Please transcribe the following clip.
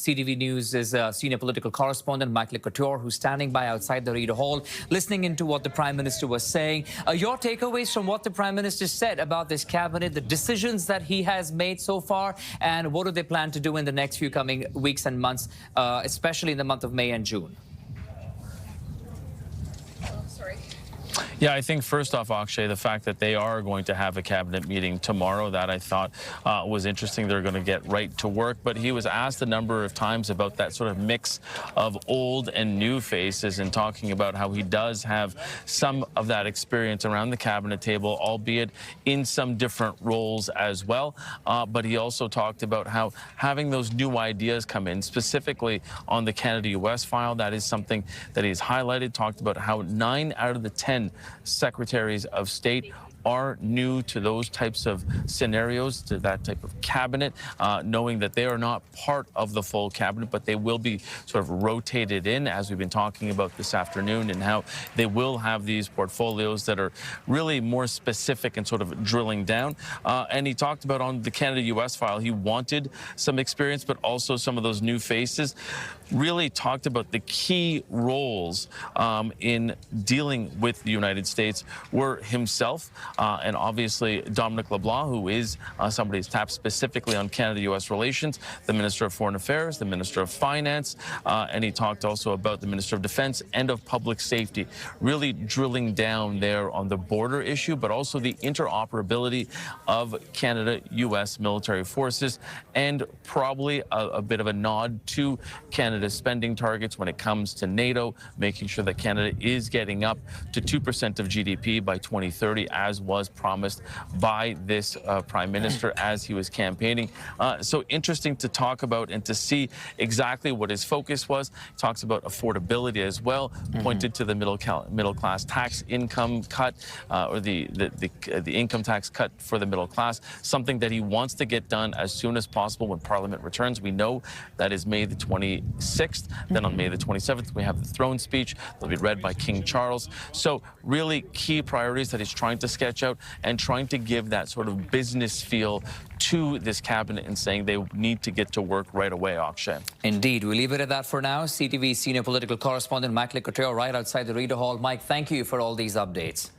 CTV News' senior political correspondent, Michael Couteur, who's standing by outside the Reader Hall, listening into what the Prime Minister was saying. Your takeaways from what the Prime Minister said about this cabinet, the decisions that he has made so far, and what do they plan to do in the next few coming weeks and months, especially in the month of May and June? Yeah, I think first off, Akshay, the fact that they are going to have a cabinet meeting tomorrow, that I thought was interesting. They're going to get right to work. But he was asked a number of times about that sort of mix of old and new faces, and talking about how he does have some of that experience around the cabinet table, albeit in some different roles as well. But he also talked about how having those new ideas come in, specifically on the Canada-US file, that is something that he's highlighted, talked about how 9 out of the 10 secretaries of state are new to those types of scenarios, to that type of cabinet, knowing that they are not part of the full cabinet, but they will be sort of rotated in, as we've been talking about this afternoon, and how they will have these portfolios that are really more specific and sort of drilling down. And he talked about on the Canada-US file, he wanted some experience, but also some of those new faces. Really talked about the key roles in dealing with the United States were himself, and obviously Dominic LeBlanc, who is somebody who's tapped specifically on Canada-US relations, the Minister of Foreign Affairs, the Minister of Finance, and he talked also about the Minister of Defense and of Public Safety, really drilling down there on the border issue, but also the interoperability of Canada-US military forces, and probably a bit of a nod to Canada's spending targets when it comes to NATO, making sure that Canada is getting up to 2% of GDP by 2030, as was promised by this Prime Minister as he was campaigning. So interesting to talk about and to see exactly what his focus was. He talks about affordability as well, pointed to the middle class tax income cut, or the income tax cut for the middle class, something that he wants to get done as soon as possible when Parliament returns. We know that is May the 26th. Then on May the 27th, we have the throne speech. They'll be read by King Charles. So really key priorities that he's trying to sketch out and trying to give that sort of business feel to this cabinet, and saying they need to get to work right away, Akshay. Indeed. We'll leave it at that for now. CTV senior political correspondent Michael Couture right outside the Reader Hall. Mike, thank you for all these updates.